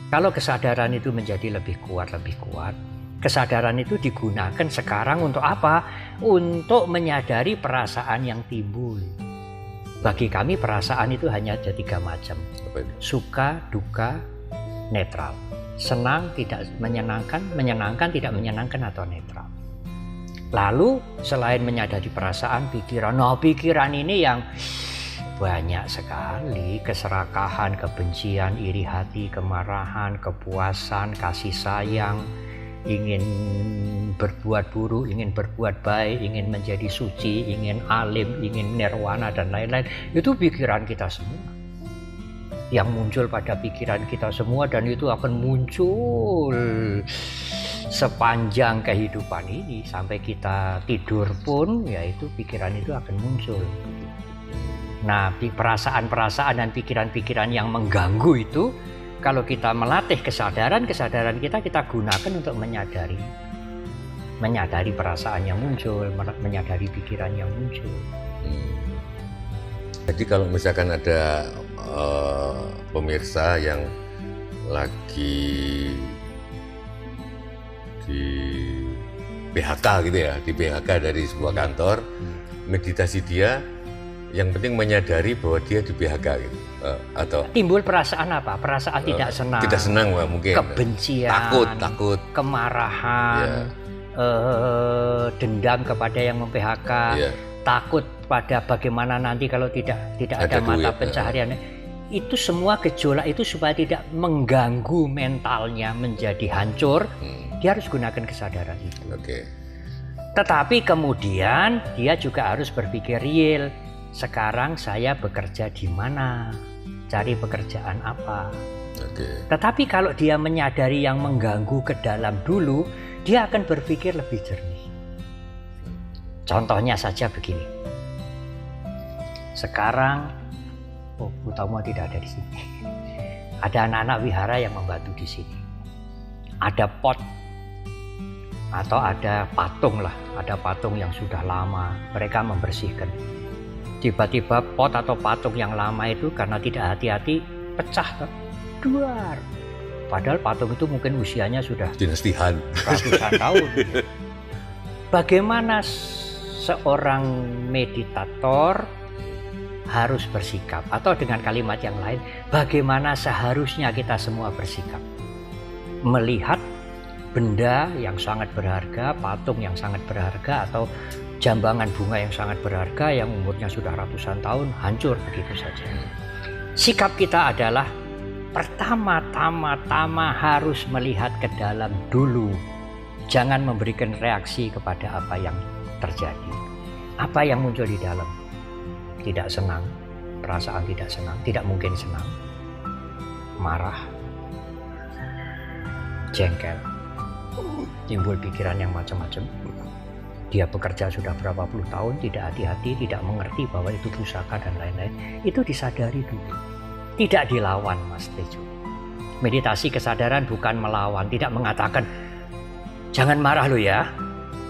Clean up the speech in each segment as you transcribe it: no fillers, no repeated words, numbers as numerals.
Kalau kesadaran itu menjadi lebih kuat, kesadaran itu digunakan sekarang untuk apa? Untuk menyadari perasaan yang timbul. Bagi kami perasaan itu hanya ada 3 macam. Suka, duka, netral. Senang, tidak menyenangkan, menyenangkan, tidak menyenangkan, atau netral. Lalu selain menyadari perasaan, pikiran. Nah, pikiran ini yang banyak sekali, keserakahan, kebencian, iri hati, kemarahan, kepuasan, kasih sayang, ingin berbuat buruk, ingin berbuat baik, ingin menjadi suci, ingin alim, ingin nirwana, dan lain-lain. Itu pikiran kita semua yang muncul pada pikiran kita semua, dan itu akan muncul sepanjang kehidupan ini sampai kita tidur pun, yaitu pikiran itu akan muncul. Nah, perasaan-perasaan dan pikiran-pikiran yang mengganggu itu, kalau kita melatih kesadaran kita gunakan untuk menyadari perasaan yang muncul, menyadari pikiran yang muncul. Jadi kalau misalkan ada pemirsa yang lagi di PHK gitu ya, di PHK dari sebuah kantor, meditasi dia yang penting menyadari bahwa dia di PHK gitu. Atau timbul perasaan apa? Perasaan tidak senang. Tidak senang mungkin. Kebencian. Takut. Kemarahan. Dendam kepada yang mem-PHK. Takut pada bagaimana nanti kalau tidak ada mata pencaharian. Itu semua gejolak itu supaya tidak mengganggu mentalnya menjadi hancur. Dia harus gunakan kesadaran itu. Tetapi kemudian dia juga harus berpikir real. Sekarang saya bekerja di mana? Cari pekerjaan apa? Tetapi kalau dia menyadari yang mengganggu ke dalam dulu, dia akan berpikir lebih jernih. Contohnya saja begini. Sekarang, Utomo tidak ada di sini. Ada anak-anak wihara yang membantu di sini. Ada pot atau ada patung lah, ada patung yang sudah lama. Mereka membersihkan. Tiba-tiba pot atau patung yang lama itu karena tidak hati-hati pecah, duar. Padahal patung itu mungkin usianya sudah dinastihan ratusan tahun. Bagaimana seorang meditator harus bersikap, atau dengan kalimat yang lain, bagaimana seharusnya kita semua bersikap melihat benda yang sangat berharga, patung yang sangat berharga, atau jambangan bunga yang sangat berharga yang umurnya sudah ratusan tahun hancur begitu saja. Sikap kita adalah pertama-tama harus melihat ke dalam dulu. Jangan memberikan reaksi kepada apa yang terjadi. Apa yang muncul di dalam? Tidak senang, perasaan tidak senang, tidak mungkin senang. Marah, jengkel, timbul pikiran yang macam-macam. Dia bekerja sudah berapa puluh tahun, tidak hati-hati, tidak mengerti bahwa itu pusaka dan lain-lain. Itu disadari dulu. Tidak dilawan, Mas Tejo. Meditasi kesadaran bukan melawan, tidak mengatakan, jangan marah lo ya,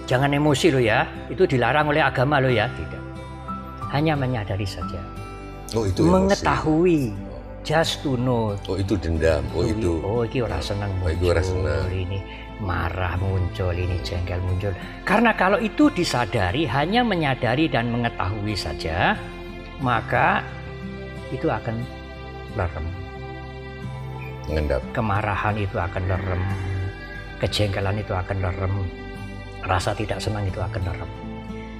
jangan emosi lo ya, itu dilarang oleh agama lo ya. Tidak. Hanya menyadari saja. Itu mengetahui. Just to know. Itu dendam. Itu. Ini orang senang muncul. Itu orang senang. Ini marah muncul, ini jengkel muncul. Karena kalau itu disadari, hanya menyadari dan mengetahui saja, maka itu akan lerem. Mengendap. Kemarahan itu akan lerem, kejengkelan itu akan lerem, rasa tidak senang itu akan lerem.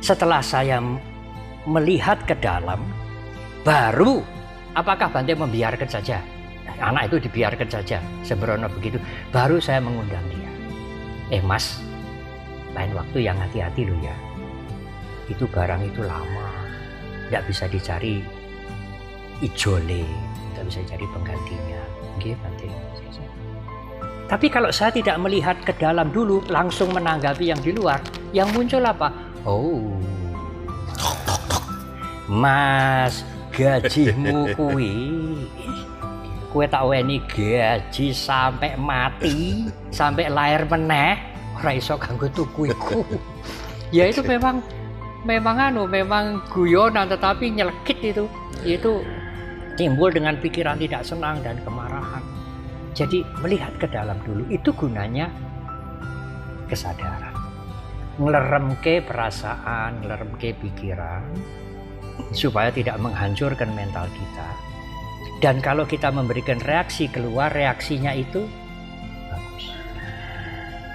Setelah saya melihat ke dalam, baru apakah Bante membiarkan saja? Anak itu dibiarkan saja, sembrono begitu. Baru saya mengundang dia. Mas, lain waktu yang hati-hati loh ya. Itu barang itu lama, tidak bisa dicari ijole, tidak bisa cari penggantinya. Nggih, Bante. Tapi kalau saya tidak melihat ke dalam dulu, langsung menanggapi yang di luar, yang muncul apa? Mas, gajimu kue tak weni gaji sampai mati, sampai lahir meneh, ora iso kanggo tuku iku. Ya itu memang guyonan, tetapi nyelekit itu timbul dengan pikiran tidak senang dan kemarahan. Jadi melihat ke dalam dulu, itu gunanya kesadaran. Ngeleremke perasaan, ngeleremke pikiran, supaya tidak menghancurkan mental kita. Dan kalau kita memberikan reaksi keluar, reaksinya itu bagus.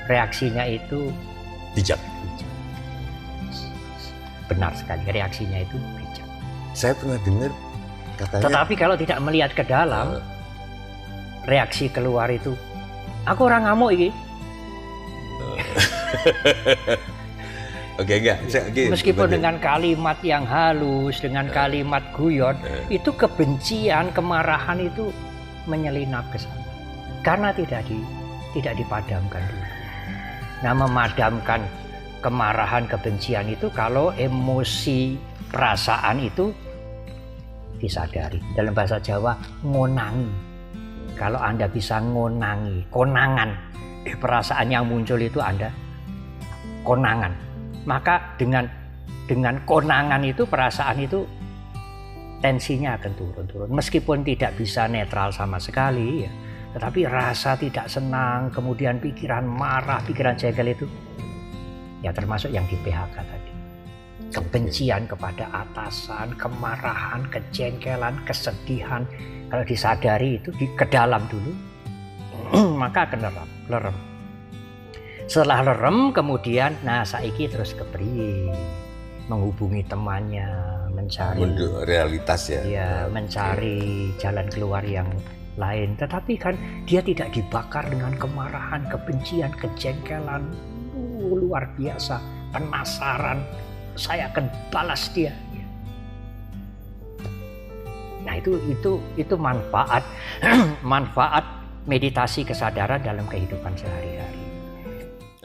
Reaksinya itu Bijak. benar sekali, reaksinya itu bijak. Saya pernah dengar katanya. Tetapi kalau tidak melihat ke dalam, reaksi keluar itu, aku orang ngamuk ini. Oke, enggak. Meskipun dengan kalimat yang halus, dengan kalimat guyon, itu kebencian, kemarahan itu menyelinap ke sana. Karena tidak dipadamkan dulu. Nah, memadamkan kemarahan, kebencian itu kalau emosi, perasaan itu disadari. Dalam bahasa Jawa, ngonangi. Kalau Anda bisa ngonangi, konangan, perasaan yang muncul itu Anda konangan. Maka dengan konangan itu, perasaan itu tensinya akan turun. Meskipun tidak bisa netral sama sekali, ya, tetapi rasa tidak senang, kemudian pikiran marah, pikiran jengkel itu, ya termasuk yang di PHK tadi. Kebencian kepada atasan, kemarahan, kejengkelan, kesedihan, kalau disadari itu ke dalam dulu, maka akan lerem. Setelah lerem kemudian, nah saiki terus kepriye, menghubungi temannya, mencari realitas ya. Ya, mencari jalan keluar yang lain. Tetapi kan dia tidak dibakar dengan kemarahan, kebencian, kejengkelan, luar biasa, penasaran, saya akan balas dia. Nah itu manfaat manfaat meditasi kesadaran dalam kehidupan sehari-hari.